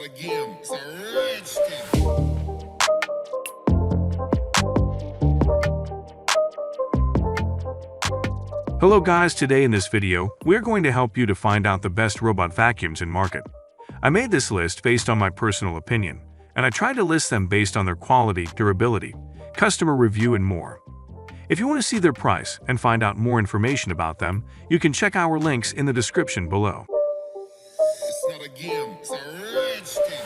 again. It's a rich thing. Hello guys, today in this video, we're going to help you to find out the best robot vacuums in market. I made this list based on my personal opinion, and I tried to list them based on their quality, durability, customer review, and more. If you want to see their price and find out more information about them, you can check our links in the description below. It's not a game, it's a rich thing.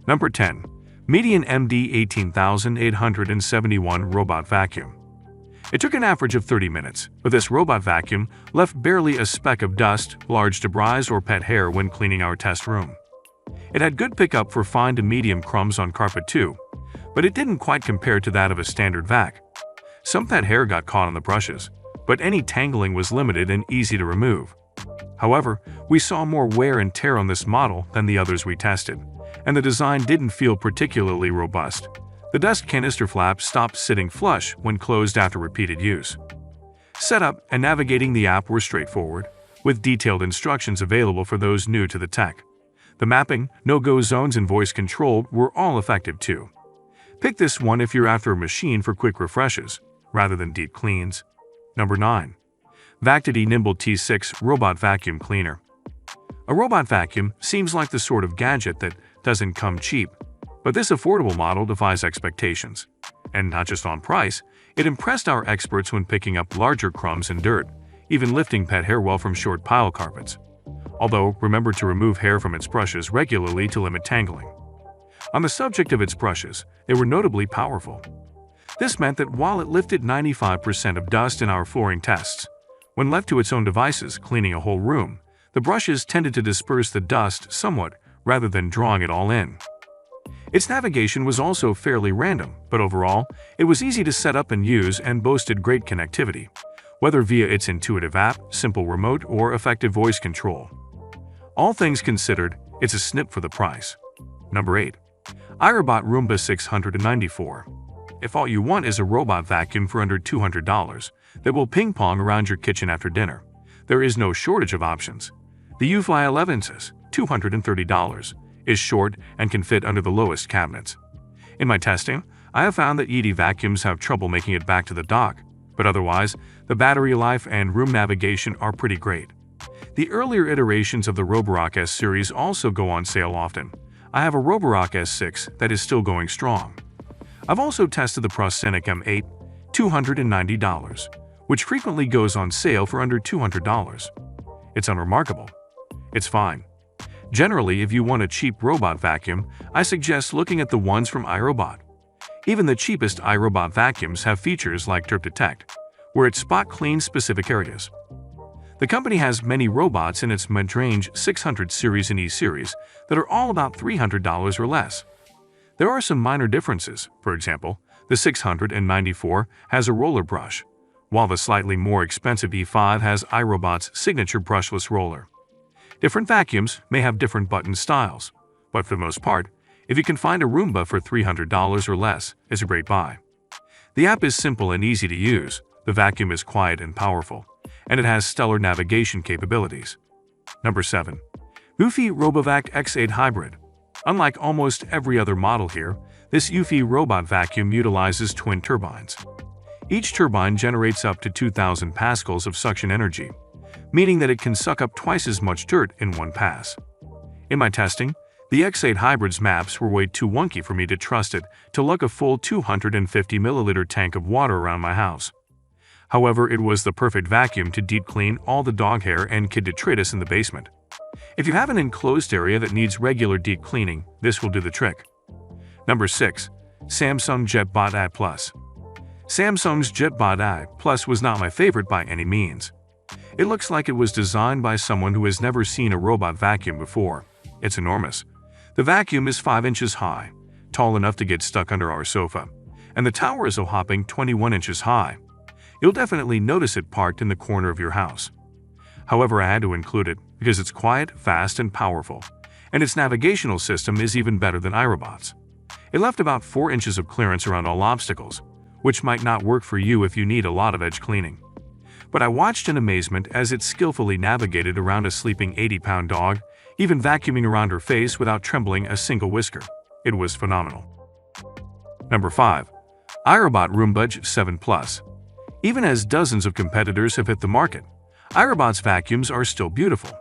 Number 10. Median MD 18871 Robot Vacuum. It took an average of 30 minutes, but this robot vacuum left barely a speck of dust, large debris, or pet hair when cleaning our test room. It had good pickup for fine to medium crumbs on carpet too, but it didn't quite compare to that of a standard vac. Some pet hair got caught on the brushes, but any tangling was limited and easy to remove. However, we saw more wear and tear on this model than the others we tested, and the design didn't feel particularly robust. The dust canister flap stopped sitting flush when closed after repeated use. Setup and navigating the app were straightforward, with detailed instructions available for those new to the tech. The mapping, no-go zones, and voice control were all effective too. Pick this one if you're after a machine for quick refreshes, rather than deep cleans. Number 9. Vactity Nimble T6 Robot Vacuum Cleaner. A robot vacuum seems like the sort of gadget that doesn't come cheap, but this affordable model defies expectations. And not just on price, it impressed our experts when picking up larger crumbs and dirt, even lifting pet hair well from short pile carpets. Although, remember to remove hair from its brushes regularly to limit tangling. On the subject of its brushes, they were notably powerful. This meant that while it lifted 95% of dust in our flooring tests, when left to its own devices cleaning a whole room, the brushes tended to disperse the dust somewhat rather than drawing it all in. Its navigation was also fairly random, but overall, it was easy to set up and use and boasted great connectivity, whether via its intuitive app, simple remote, or effective voice control. All things considered, it's a snip for the price. Number 8. iRobot Roomba 694. If all you want is a robot vacuum for under $200 that will ping-pong around your kitchen after dinner, there is no shortage of options. The UFly 11 says $230, is short and can fit under the lowest cabinets. In my testing, I have found that Yeti vacuums have trouble making it back to the dock, but otherwise, the battery life and room navigation are pretty great. The earlier iterations of the Roborock S series also go on sale often. I have a Roborock S6 that is still going strong. I've also tested the Proscenic M8, $290, which frequently goes on sale for under $200. It's unremarkable. It's fine. Generally, if you want a cheap robot vacuum, I suggest looking at the ones from iRobot. Even the cheapest iRobot vacuums have features like Derp Detect, where it spot cleans specific areas. The company has many robots in its mid-range 600 series and E-series that are all about $300 or less. There are some minor differences. For example, the 694 has a roller brush, while the slightly more expensive E5 has iRobot's signature brushless roller. Different vacuums may have different button styles, but for the most part, if you can find a Roomba for $300 or less, it's a great buy. The app is simple and easy to use, the vacuum is quiet and powerful, and it has stellar navigation capabilities. Number 7. Eufy RoboVac X8 Hybrid. Unlike almost every other model here, this Eufy robot vacuum utilizes twin turbines. Each turbine generates up to 2,000 pascals of suction energy, meaning that it can suck up twice as much dirt in one pass. In my testing, the X8 Hybrid's maps were way too wonky for me to trust it to lug a full 250 milliliter tank of water around my house. However, it was the perfect vacuum to deep clean all the dog hair and kid detritus in the basement. If you have an enclosed area that needs regular deep cleaning, this will do the trick. Number 6. Samsung JetBot AI Plus. Samsung's JetBot AI Plus was not my favorite by any means. It looks like it was designed by someone who has never seen a robot vacuum before. It's enormous. The vacuum is 5 inches high, tall enough to get stuck under our sofa, and the tower is a whopping 21 inches high. You'll definitely notice it parked in the corner of your house. However, I had to include it because it's quiet, fast, and powerful, and its navigational system is even better than iRobot's. It left about 4 inches of clearance around all obstacles, which might not work for you if you need a lot of edge cleaning. But I watched in amazement as it skillfully navigated around a sleeping 80-pound dog, even vacuuming around her face without trembling a single whisker. It was phenomenal. Number 5. iRobot Roomba 7 Plus. Even as dozens of competitors have hit the market, iRobot's vacuums are still beautiful.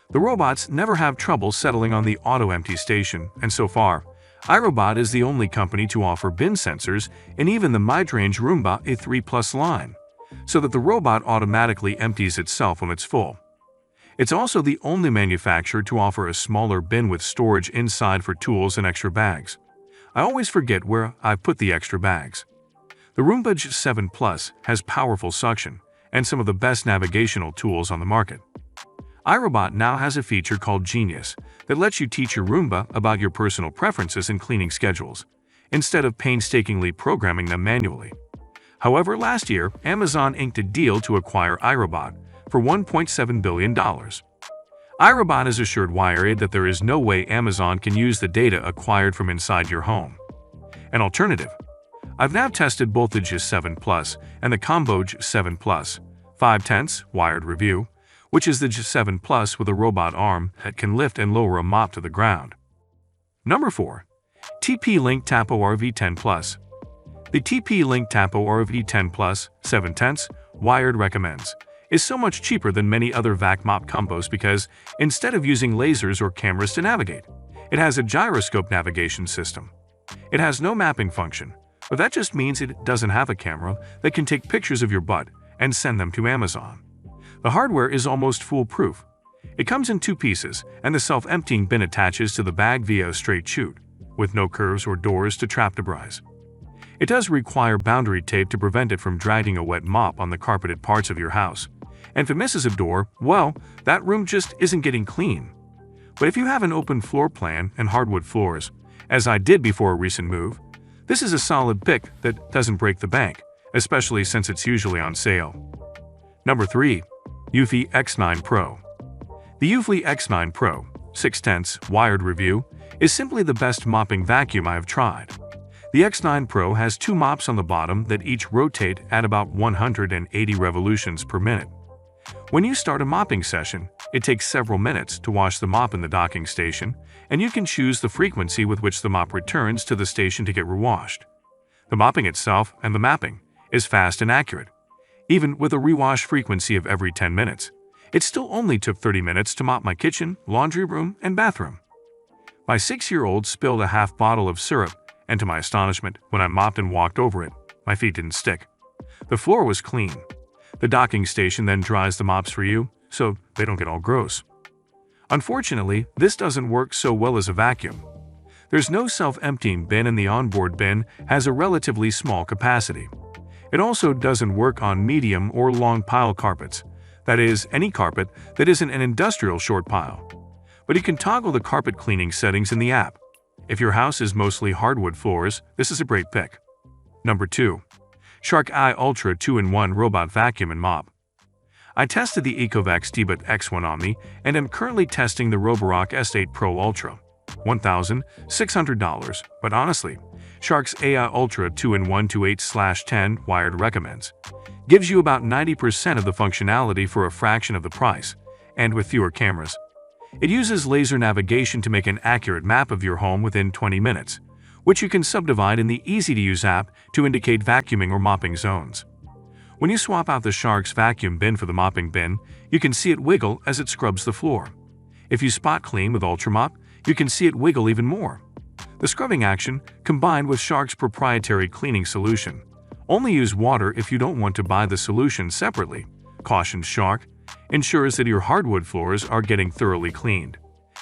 The robots never have trouble settling on the auto-empty station, and so far, iRobot is the only company to offer bin sensors in even the mid-range Roomba A3 Plus line, so that the robot automatically empties itself when it's full. It's also the only manufacturer to offer a smaller bin with storage inside for tools and extra bags. I always forget where I've put the extra bags. The Roomba 7 Plus has powerful suction and some of the best navigational tools on the market. iRobot now has a feature called Genius that lets you teach your Roomba about your personal preferences and cleaning schedules, instead of painstakingly programming them manually. However, last year, Amazon inked a deal to acquire iRobot for $1.7 billion. iRobot has assured Wired that there is no way Amazon can use the data acquired from inside your home. An alternative. I've now tested both the G7 Plus and the Combo G7 Plus 5/10 Wired review, which is the G7 Plus with a robot arm that can lift and lower a mop to the ground. Number 4. TP-Link Tapo RV10 Plus. The TP-Link Tapo RV10 Plus 7/10 Wired recommends is so much cheaper than many other vac mop combos because instead of using lasers or cameras to navigate, it has a gyroscope navigation system. It has no mapping function, but that just means it doesn't have a camera that can take pictures of your butt and send them to Amazon. The hardware is almost foolproof. It comes in 2 pieces, and the self-emptying bin attaches to the bag via a straight chute, with no curves or doors to trap debris. It does require boundary tape to prevent it from dragging a wet mop on the carpeted parts of your house. And if it misses a door, well, that room just isn't getting clean. But if you have an open floor plan and hardwood floors, as I did before a recent move, this is a solid pick that doesn't break the bank, especially since it's usually on sale. Number 3. Eufy X9 Pro. The Eufy X9 Pro 6/10 Wired review is simply the best mopping vacuum I have tried. The X9 Pro has 2 mops on the bottom that each rotate at about 180 revolutions per minute. When you start a mopping session, it takes several minutes to wash the mop in the docking station, and you can choose the frequency with which the mop returns to the station to get rewashed. The mopping itself and the mapping is fast and accurate. Even with a rewash frequency of every 10 minutes, it still only took 30 minutes to mop my kitchen, laundry room, and bathroom. My 6-year-old spilled a half bottle of syrup, and to my astonishment, when I mopped and walked over it, my feet didn't stick. The floor was clean. The docking station then dries the mops for you, so they don't get all gross. Unfortunately, this doesn't work so well as a vacuum. There's no self-emptying bin, and the onboard bin has a relatively small capacity. It also doesn't work on medium or long pile carpets, that is, any carpet that isn't an industrial short pile. But you can toggle the carpet cleaning settings in the app. If your house is mostly hardwood floors, this is a great pick. Number 2. Shark Eye Ultra 2-in-1 Robot Vacuum and Mop. I tested the Ecovacs T-Bot X1 Omni and am currently testing the Roborock S8 Pro Ultra, $1,600, but honestly, Shark's AI Ultra 2-in-1 8/10 Wired recommends gives you about 90% of the functionality for a fraction of the price, and with fewer cameras. It uses laser navigation to make an accurate map of your home within 20 minutes, which you can subdivide in the easy-to-use app to indicate vacuuming or mopping zones. When you swap out the Shark's vacuum bin for the mopping bin, you can see it wiggle as it scrubs the floor. If you spot clean with Ultramop, you can see it wiggle even more. The scrubbing action, combined with Shark's proprietary cleaning solution, only use water if you don't want to buy the solution separately, cautions Shark, ensures that your hardwood floors are getting thoroughly cleaned.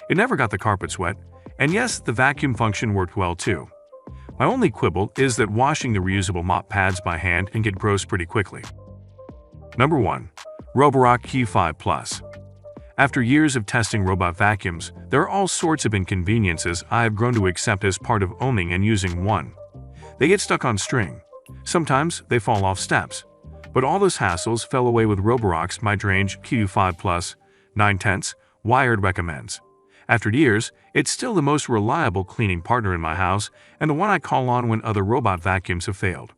It never got the carpets wet, and yes, the vacuum function worked well too. My only quibble is that washing the reusable mop pads by hand can get gross pretty quickly. Number 1. Roborock Q5 Plus. After years of testing robot vacuums, there are all sorts of inconveniences I have grown to accept as part of owning and using one. They get stuck on string. Sometimes they fall off steps. But all those hassles fell away with Roborock's mid-range Q5 Plus 9/10 Wired recommends. After years, it's still the most reliable cleaning partner in my house and the one I call on when other robot vacuums have failed.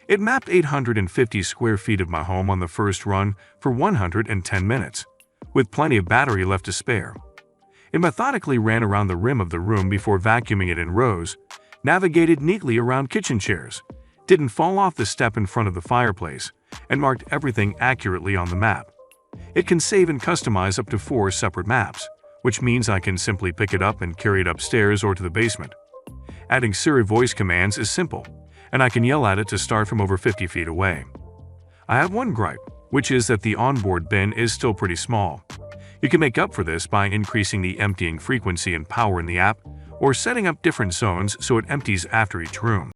It mapped 850 square feet of my home on the first run for 110 minutes, with plenty of battery left to spare. It methodically ran around the rim of the room before vacuuming it in rows, navigated neatly around kitchen chairs, didn't fall off the step in front of the fireplace, and marked everything accurately on the map. It can save and customize up to 4 separate maps, which means I can simply pick it up and carry it upstairs or to the basement. Adding Siri voice commands is simple, and I can yell at it to start from over 50 feet away. I have one gripe, which is that the onboard bin is still pretty small. You can make up for this by increasing the emptying frequency and power in the app, or setting up different zones so it empties after each room.